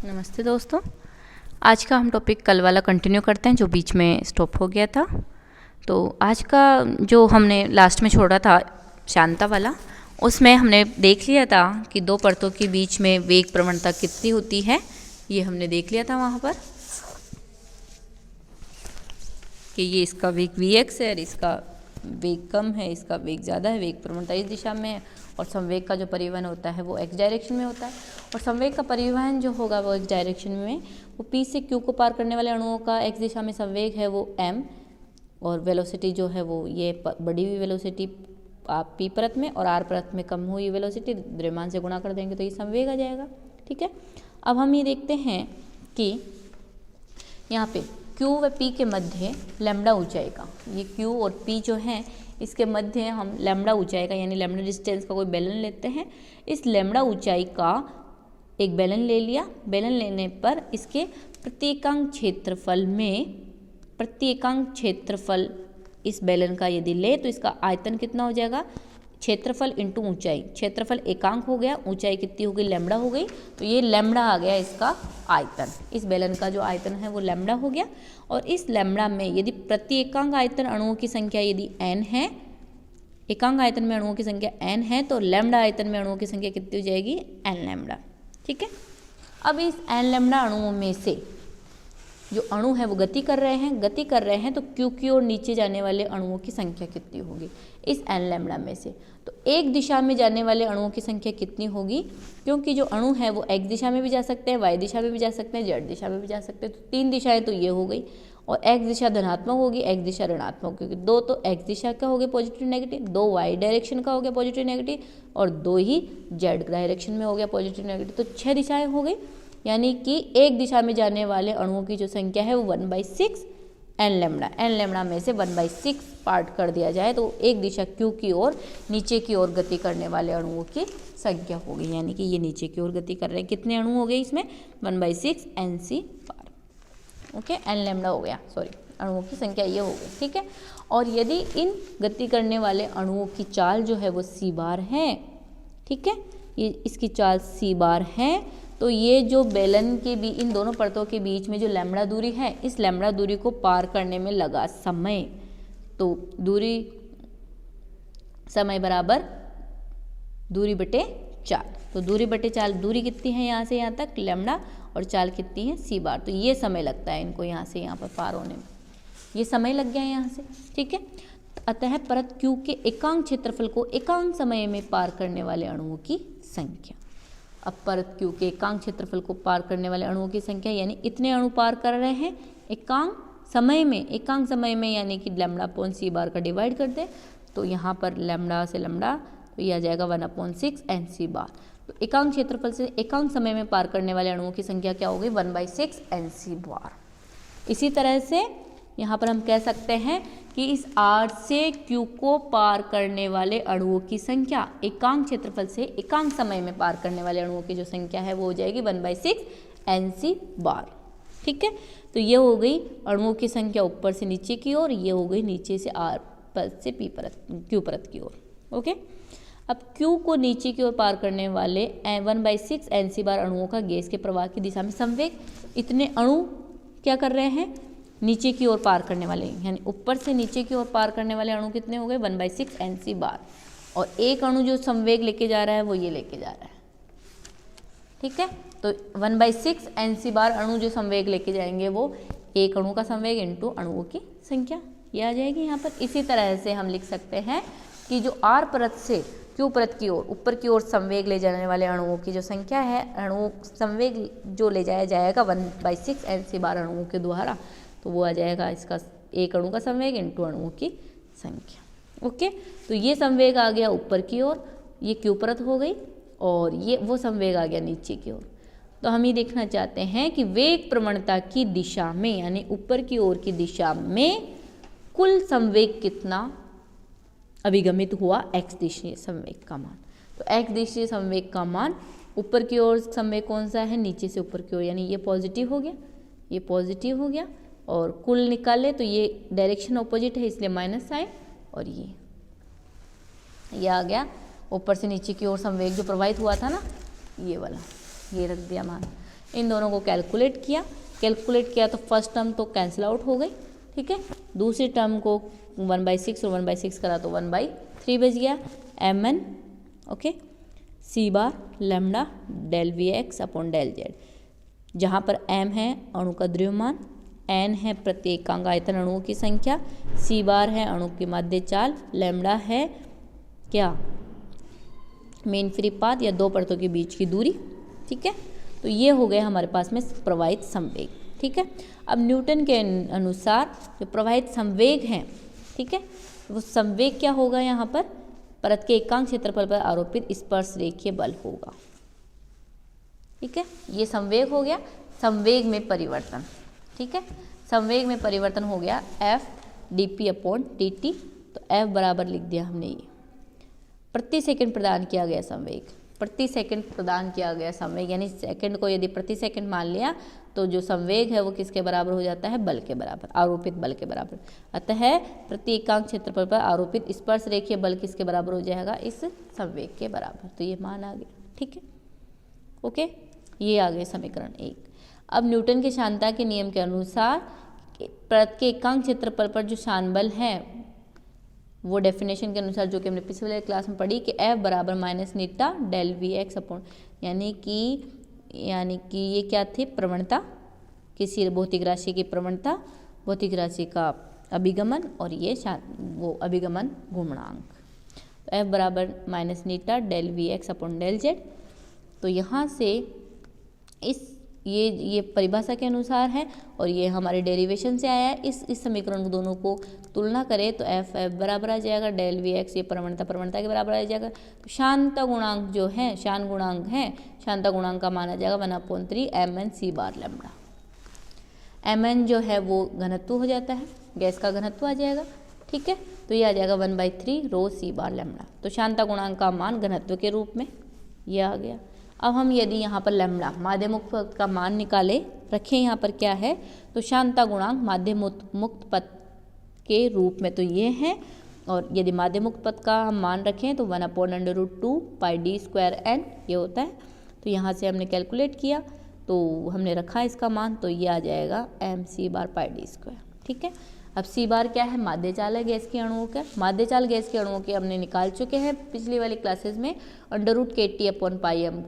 नमस्ते दोस्तों। आज का हम टॉपिक कल वाला कंटिन्यू करते हैं जो बीच में स्टॉप हो गया था। तो आज का जो हमने लास्ट में छोड़ा था शांता वाला, उसमें हमने देख लिया था कि दो परतों के बीच में वेग प्रवणता कितनी होती है। ये हमने देख लिया था वहाँ पर कि ये इसका वेग vx है और इसका वेग कम है, इसका वेग ज़्यादा है, वेग प्रवणता इस दिशा में है और संवेग का जो परिवहन होता है वो x डायरेक्शन में होता है। और संवेग का परिवहन जो होगा वो x डायरेक्शन में, वो p से q को पार करने वाले अणुओं का x दिशा में संवेग है वो m, और वेलोसिटी जो है वो ये बढ़ी हुई वेलोसिटी आप p परत में और r परत में कम हुई वेलोसिटी द्रव्यमान से गुणा कर देंगे तो ये संवेग आ जाएगा। ठीक है, अब हम ये देखते हैं कि यहाँ पे Q व P के मध्य लैम्डा ऊंचाई का, ये Q और P जो है इसके मध्य हम लैम्डा ऊंचाई का यानी लैम्डा डिस्टेंस का कोई बेलन लेते हैं। इस लैम्डा ऊंचाई का एक बेलन ले लिया। बेलन लेने पर इसके प्रत्येकांक क्षेत्रफल इस बेलन का यदि ले तो इसका आयतन कितना हो जाएगा, क्षेत्रफल इंटू ऊंचाई। क्षेत्रफल एकांक हो गया, ऊंचाई कितनी हो गई, लैम्डा हो गई, तो ये लैम्डा आ गया इसका आयतन। इस बेलन का जो आयतन है वो लैम्डा हो गया। और इस लैम्डा में यदि प्रति एकांक आयतन अणुओं की संख्या यदि n है, एकांक आयतन में अणुओं की संख्या n है, तो लैम्डा आयतन में अणुओं की संख्या कितनी हो जाएगी, n लैम्डा। ठीक है, अब इस n लैम्डा अणुओं में से जो अणु है वो गति कर रहे हैं, तो Q की ओर नीचे जाने वाले अणुओं की संख्या कितनी होगी इस n लैम्डा में से। तो एक दिशा में जाने वाले अणुओं की संख्या कितनी होगी, क्योंकि जो अणु है वो x दिशा में भी जा सकते हैं, y दिशा में भी जा सकते हैं, z दिशा में भी जा सकते हैं। तो तीन दिशाएं तो ये हो गई, और x दिशा धनात्मक होगी, x दिशा ऋणात्मक होगी। दो तो x दिशा का हो गया पॉजिटिव नेगेटिव, दो y डायरेक्शन का हो गया पॉजिटिव नेगेटिव, और दो ही z डायरेक्शन में हो गया पॉजिटिव नेगेटिव। तो 6 दिशाएं हो गई, यानी कि एक दिशा में जाने वाले अणुओं की जो संख्या है वो 1/6 n लैम्डा में से 1/6 पार्ट कर दिया जाए तो एक दिशा Q की ओर नीचे की ओर गति करने वाले अणुओं की संख्या होगी। यानी कि ये नीचे की ओर गति कर रहे हैं, कितने अणु हो गए इसमें, 1/6 nc पार। ओके, n लैम्डा हो गया, सॉरी अणुओं की संख्या ये हो गई। ठीक है, और यदि इन गति करने वाले अणुओं की चाल जो है वो c बार है, ठीक है, ये इसकी चाल c बार है, तो ये जो बेलन के भी इन दोनों परतों के बीच में जो लैम्डा दूरी है, इस लैम्डा दूरी को पार करने में लगा समय, तो दूरी समय बराबर दूरी बटे चाल। तो दूरी बटे चाल, दूरी कितनी है यहाँ से यहाँ तक लैम्डा, और चाल कितनी है c बार। तो ये समय लगता है इनको यहाँ से यहाँ पर पार होने में, ये समय लग गया है यहाँ से। ठीक है, अतः परत Q के एकांक क्षेत्रफल को एकांक समय में पार करने वाले अणुओं की संख्या। अब परत Q के एकांक क्षेत्रफल को पार करने वाले अणुओं की संख्या, यानी इतने अणु पार कर रहे हैं एकांक समय में, यानी कि लैम्डा अपॉन c बार का डिवाइड कर दे तो यहाँ पर लैम्डा से लैम्डा तो यह आ जाएगा 1/6 nc बार। तो एकांक क्षेत्रफल से एकांक समय में पार करने वाले अणुओं की संख्या क्या होगी, 1/6 nc बार। इसी तरह से यहाँ पर हम कह सकते हैं कि इस R से Q को पार करने वाले अणुओं की संख्या एकांक क्षेत्रफल से एकांक समय में पार करने वाले अणुओं की जो संख्या है वो हो जाएगी 1/6 nc बार। ठीक है, तो ये हो गई अणुओं की संख्या ऊपर से नीचे की ओर, ये हो गई नीचे से R परत से P परत Q परत की ओर। ओके, अब Q को नीचे की ओर पार करने वाले 1/6 nc बार अणुओं का गैस के प्रवाह की दिशा में संवेग, इतने अणु क्या कर रहे हैं, नीचे की ओर पार करने वाले, यानी ऊपर से नीचे की ओर पार करने वाले अणु कितने हो गए, 1/6 nc बार। और एक अणु जो संवेग लेके जा रहा है वो ये लेके जा रहा है। ठीक है, तो 1/6 nc बार अणु जो संवेग लेके जाएंगे वो एक अणु का संवेग इंटू अणुओं की संख्या, ये आ जाएगी यहाँ पर। इसी तरह से हम लिख सकते हैं कि जो R परत से Q परत की ओर ऊपर की ओर संवेग ले जाने वाले अणुओं की जो संख्या है, अणु संवेग जो ले जाया जाएगा 1/6 nc बार अणुओं के द्वारा, तो वो आ जाएगा इसका एक अणु का संवेग इंटू अणुओं की संख्या। ओके, तो ये संवेग आ गया ऊपर की ओर, ये Q परत हो गई, और ये वो संवेग आ गया नीचे की ओर। तो हम ये देखना चाहते हैं कि वेग प्रवणता की दिशा में, यानी ऊपर की ओर की दिशा में कुल संवेग कितना अभिगमित हुआ, x दिशीय संवेग का मान। तो x दिशीय संवेग का मान, ऊपर की ओर संवेग कौन सा है, नीचे से ऊपर की ओर, यानी ये पॉजिटिव हो गया, ये पॉजिटिव हो गया, और कुल निकाले तो ये डायरेक्शन ऑपोजिट है इसलिए माइनस साइन, और ये आ गया ऊपर से नीचे की ओर संवेग जो प्रवाहित हुआ था ना, ये वाला, ये रख दिया मान। इन दोनों को कैलकुलेट किया तो फर्स्ट टर्म तो कैंसिल आउट हो गई, ठीक है। दूसरी टर्म को 1/6 और 1/6 करा तो 1/3 बच गया। mn okay c bar lambda del Vx upon del z, जहाँ पर m है अणु का द्रव्यमान, n है प्रत्येकांक आयतन अणुओं की संख्या, c बार है अणु की माध्य चाल, लैम्डा है क्या मेन फ्री पाथ या दो परतों के बीच की दूरी, ठीक है। तो ये हो गया हमारे पास में प्रवाहित संवेग, ठीक है। अब न्यूटन के अनुसार जो प्रवाहित संवेग हैं, ठीक है, वो संवेग क्या होगा, यहाँ पर परत के एकांक क्षेत्रफल पर आरोपित स्पर्श रेखीय बल होगा, ठीक है। ये संवेग हो गया, संवेग में परिवर्तन, ठीक है। संवेग में परिवर्तन हो गया f dp अपॉन dt, तो f बराबर लिख दिया हमने ये प्रति सेकंड प्रदान किया गया संवेग, प्रति सेकंड प्रदान किया गया संवेग, यानी सेकंड को यदि प्रति सेकंड मान लिया तो जो संवेग है वो किसके बराबर हो जाता है, बल के बराबर, आरोपित बल के बराबर। अतः प्रति एकांक क्षेत्रफल पर आरोपित स्पर्श रेखीय बल किसके बराबर हो जाएगा, इस संवेग के बराबर। तो ये मान आ गया, ठीक है, ओके। ये आ गए समीकरण 1। अब न्यूटन के शांता के नियम के अनुसार परत के एकांक क्षेत्रफल पर जो शान बल है वो डेफिनेशन के अनुसार जो कि हमने पिछले वाले क्लास में पढ़ी कि F बराबर माइनस नीटा डेल Vx अपॉन, यानी कि ये क्या थी, प्रवणता, किसी भौतिक राशि की प्रवणता, भौतिक राशि का अभिगमन, और ये वो अभिगमन घूर्णनांक। तो F बराबर माइनस नीटा del Vx upon del z। तो यहाँ से ये परिभाषा के अनुसार है और ये हमारे डेरिवेशन से आया है। इस समीकरण को दोनों को तुलना करें तो F बराबर आ जाएगा डेल Vx, ये प्रवणता के बराबर आ जाएगा। तो शांता गुणांक जो है, शान गुणांक है, शांता गुणांक का माना जाएगा 1/3 mn c bar lambda. mn जो है वो घनत्व हो जाता है, गैस का घनत्व आ जाएगा, ठीक है। तो ये आ जाएगा 1/3 रो c बार लैम्डा। तो शांता गुणांक का मान घनत्व के रूप में ये आ गया। अब हम यदि यहाँ पर लैम्डा माध्य मुक्त पथ का मान निकाले, रखें यहाँ पर क्या है, तो शांता गुणांक माध्य मुक्त पथ के रूप में तो ये है, और यदि माध्य मुक्त पथ का हम मान रखें तो 1/√2 पाई d स्क्वायर n ये होता है। तो यहाँ से हमने कैलकुलेट किया तो हमने रखा इसका मान, तो ये आ जाएगा mc बार पाई d स्क्वायर, ठीक है। अब c बार क्या है, माध्य चाल है गैस के अणुओं का, माध्य चाल गैस के अणुओं के हमने निकाल चुके हैं पिछली वाली क्लासेस में। √kT अपॉन पाई m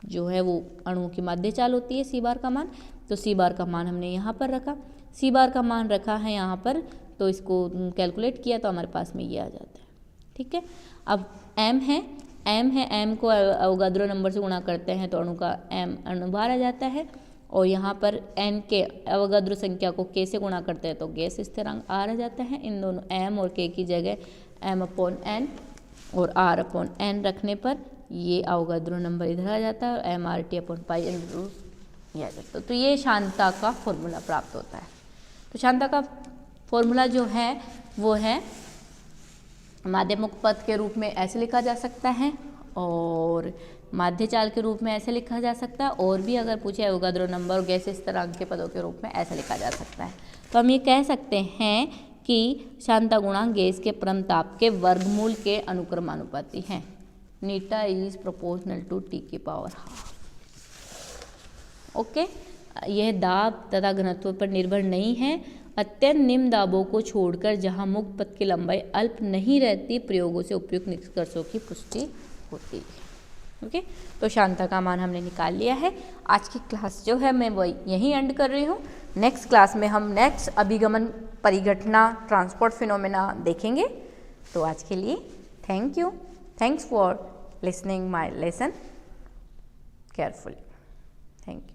जो है वो अणुओं की माध्य चाल होती है, सी बार का मान। तो सी बार का मान हमने यहाँ पर रखा, सी बार का मान रखा है यहाँ पर, तो इसको कैलकुलेट किया तो हमारे पास में ये आ जाता है, ठीक है। अब m है, m को अवोगाद्रो नंबर से गुणा करते हैं तो अणु का m अणुभार आ जाता है, और यहाँ पर n के अवोगाद्रो संख्या को k से गुणा करते हैं तो गैस स्थिरांक r आ जाता है। इन दोनों m और k की जगह m/n और r/n रखने पर ये अवोगाद्रो नंबर इधर आ जाता है, और mRT/π ये आ जाता है। तो ये शांता का फॉर्मूला प्राप्त होता है। तो शांता का फॉर्मूला जो है वो है माध्य मुक्त पथ के रूप में ऐसे लिखा जा सकता है, और माध्य चाल के रूप में ऐसे लिखा जा सकता है, और भी अगर पूछे अवोगाद्रो नंबर और गैस स्थिरांक के पदों के रूप में ऐसे लिखा जा सकता है। तो हम ये कह सकते हैं कि शांता गुणांक गैस के परम ताप के वर्गमूल के अनुक्रमानुपाती है। नीटा इज प्रोपोर्शनल टू टी की पावर हाफ। ओके, यह दाब तथा घनत्व पर निर्भर नहीं है। अत्यंत निम्न दाबों को छोड़कर जहां मुक्त पथ की लंबाई अल्प नहीं रहती, प्रयोगों से उपयुक्त निष्कर्षों की पुष्टि होती है। ओके, तो शांता का मान हमने निकाल लिया है। आज की क्लास जो है मैं वही यहीं एंड कर रही हूँ। नेक्स्ट क्लास में हम नेक्स्ट अभिगमन परिघटना ट्रांसपोर्ट फिनोमेना देखेंगे। तो आज के लिए thank you. Thanks for listening my lesson carefully. Thank you.